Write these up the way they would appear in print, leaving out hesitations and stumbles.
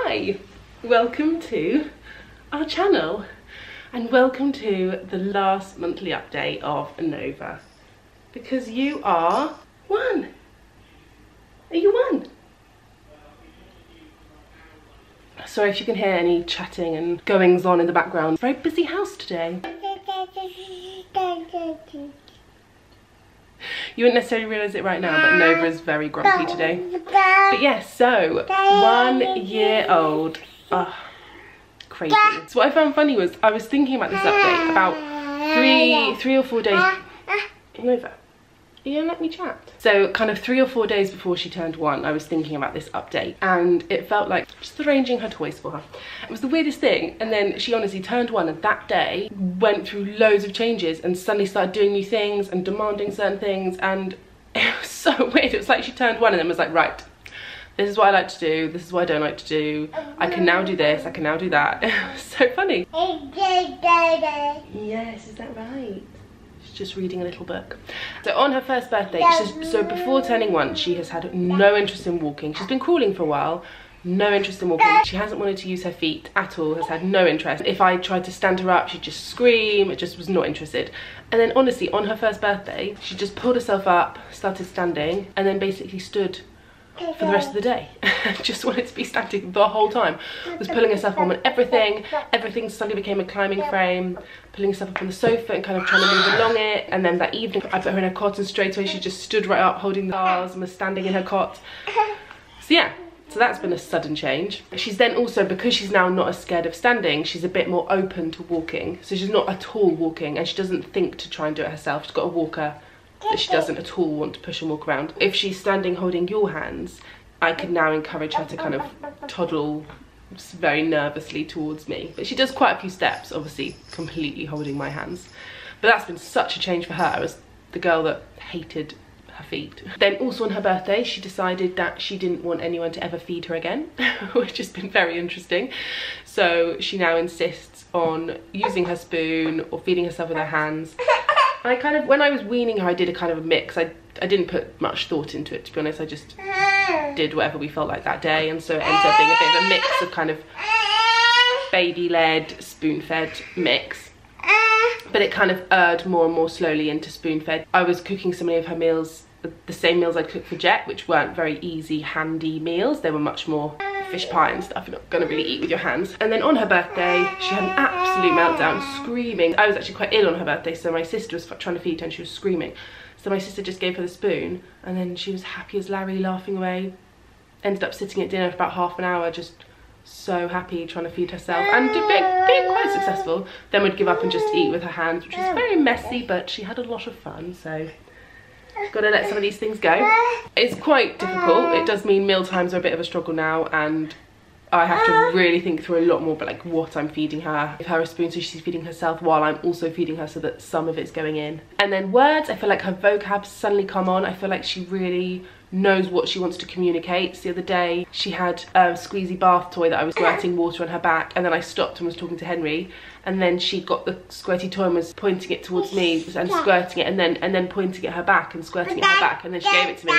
Hi, welcome to our channel and welcome to the last monthly update of Nova, because you are one. Are you one? Sorry if you can hear any chatting and goings on in the background. Very busy house today. You wouldn't necessarily realise it right now, but Nova is very grumpy today. But yes, so 1 year old. Oh, crazy. So what I found funny was I was thinking about this update about three or 4 days. Nova, are you gonna let me chat? So kind of 3 or 4 days before she turned 1, I was thinking about this update, and it felt like just arranging her toys for her. It was the weirdest thing. And then she honestly turned 1, and that day went through loads of changes and suddenly started doing new things and demanding certain things, and it was so weird. It was like she turned 1 and then was like, right, this is what I like to do, this is what I don't like to do, I can now do this, I can now do that. It was so funny. Yes, is that right? Just reading a little book. So on her first birthday, so before turning 1, she has had no interest in walking. She's been crawling for a while, no interest in walking. She hasn't wanted to use her feet at all, has had no interest. If I tried to stand her up, she'd just scream, just was not interested. And then honestly, on her first birthday, she just pulled herself up, started standing, and then basically stood for the rest of the day. Just wanted to be standing the whole time. Was pulling herself up on everything. Everything suddenly became a climbing frame. Pulling herself up on the sofa and kind of trying to move along it. And then that evening I put her in her cot and straight away she just stood right up holding the bars and was standing in her cot. So yeah, so that's been a sudden change. She's then also, because she's now not as scared of standing, she's a bit more open to walking. So she's not at all walking, and she doesn't think to try and do it herself. She's got a walker that she doesn't at all want to push and walk around. If she's standing holding your hands, I can now encourage her to kind of toddle very nervously towards me. But she does quite a few steps, obviously completely holding my hands. But that's been such a change for her. I was the girl that hated her feet. Then also on her birthday, she decided that she didn't want anyone to ever feed her again, which has been very interesting. So she now insists on using her spoon or feeding herself with her hands. I kind of, when I was weaning her, I did a kind of a mix. I didn't put much thought into it, to be honest. I just did whatever we felt like that day, and so it ended up being a bit of a mix of kind of baby-led, spoon-fed mix. But it kind of erred more and more slowly into spoon-fed. I was cooking so many of her meals, the same meals I'd cooked for Jet, which weren't very easy, handy meals. They were much more fish pie and stuff you're not going to really eat with your hands. And then on her birthday, she had an absolute meltdown, screaming. I was actually quite ill on her birthday, so my sister was trying to feed her and she was screaming. So my sister just gave her the spoon, and then she was happy as Larry, laughing away. Ended up sitting at dinner for about half an hour, just so happy, trying to feed herself, and being quite successful. Then would give up and just eat with her hands, which was very messy, but she had a lot of fun, so gotta let some of these things go. It's quite difficult. It does mean meal times are a bit of a struggle now, and I have to really think through a lot more about like what I'm feeding her. Give her a spoon so she's feeding herself while I'm also feeding her, so that some of it's going in. And then words, I feel like her vocab's suddenly come on. I feel like she really knows what she wants to communicate. So the other day she had a squeezy bath toy that I was squirting water on her back, and then I stopped and was talking to Henry, and then she got the squirty toy and was pointing it towards me and squirting it, and then pointing at her back and squirting at her back, and then she gave it to me.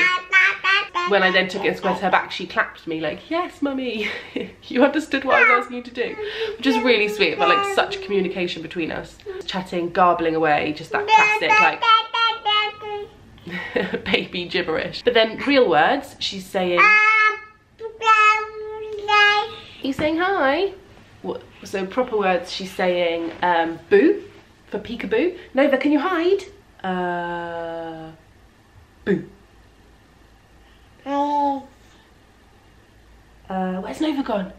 When I then took it and squirted her back, she clapped me like, yes mummy, you understood what I was asking you to do, which is really sweet. But like such communication between us, chatting, garbling away, just that classic like baby gibberish. But then real words, she's saying, are you saying hi? What, so proper words, she's saying boo for peekaboo. Nova, can you hide? Boo. Where's Nova gone?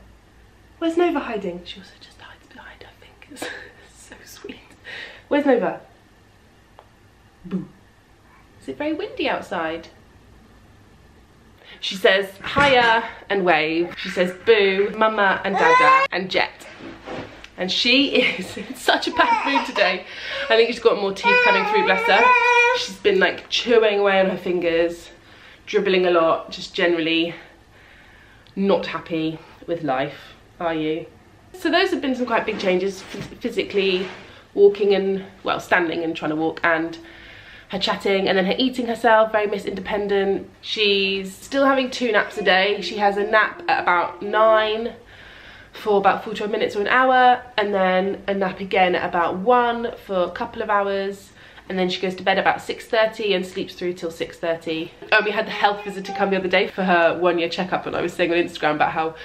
Where's Nova hiding? She also just hides behind her fingers. So sweet. Where's Nova? Boo. Is it very windy outside? She says hiya and wave. She says boo, mama and dada and Jet. And she is in such a bad mood today. I think she's got more teeth coming through, bless her. She's been like chewing away on her fingers, dribbling a lot, just generally not happy with life, are you? So those have been some quite big changes, physically, walking and, well, standing and trying to walk, and her chatting, and then her eating herself, very Miss Independent. She's still having 2 naps a day. She has a nap at about 9, for about 45 minutes or an hour, and then a nap again at about 1 for a couple of hours, and then she goes to bed about 6:30 and sleeps through till 6:30. We had the health visitor come the other day for her 1-year checkup, and I was saying on Instagram about how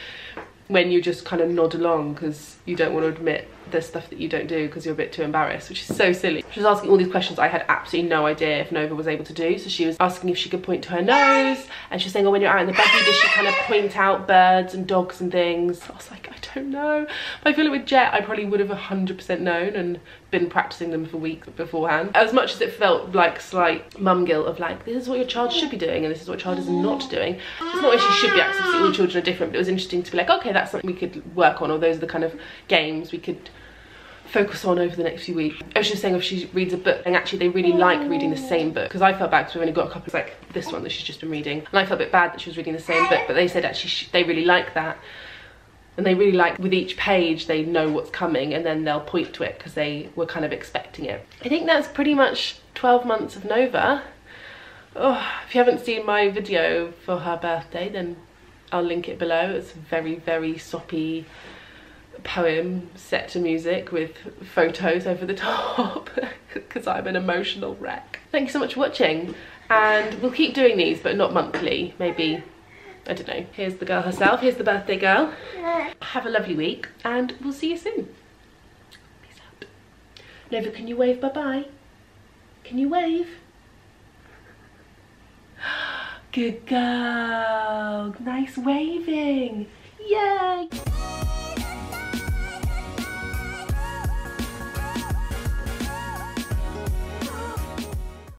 when you just kind of nod along because you don't want to admit there's stuff that you don't do because you're a bit too embarrassed, which is so silly. She was asking all these questions I had absolutely no idea if Nova was able to do. So she was asking if she could point to her nose, and she was saying, oh, when you're out in the buggy, does she kind of point out birds and dogs and things? I was like, I don't know. But I feel like with Jet, I probably would have 100% known and been practicing them for weeks beforehand. As much as it felt like slight mum guilt of like, this is what your child should be doing and this is what your child is not doing. It's not that she should be active, all children are different, but it was interesting to be like, okay, that's something we could work on, or those are the kind of games we could focus on over the next few weeks. I was just saying if she reads a book, and actually they really like reading the same book, because I felt bad because we've only got a couple, like this one that she's just been reading, and I felt a bit bad that she was reading the same book, but they said actually they really like that, and they really like with each page they know what's coming and then they'll point to it because they were kind of expecting it. I think that's pretty much 12 months of Nova. Oh, if you haven't seen my video for her birthday, then I'll link it below. It's a very, very soppy poem set to music with photos over the top because I'm an emotional wreck. Thank you so much for watching, and we'll keep doing these but not monthly, maybe, I don't know. Here's the girl herself, here's the birthday girl. Have a lovely week and we'll see you soon. Peace out. Nova, can you wave bye-bye? Can you wave? Good girl, nice waving, yay!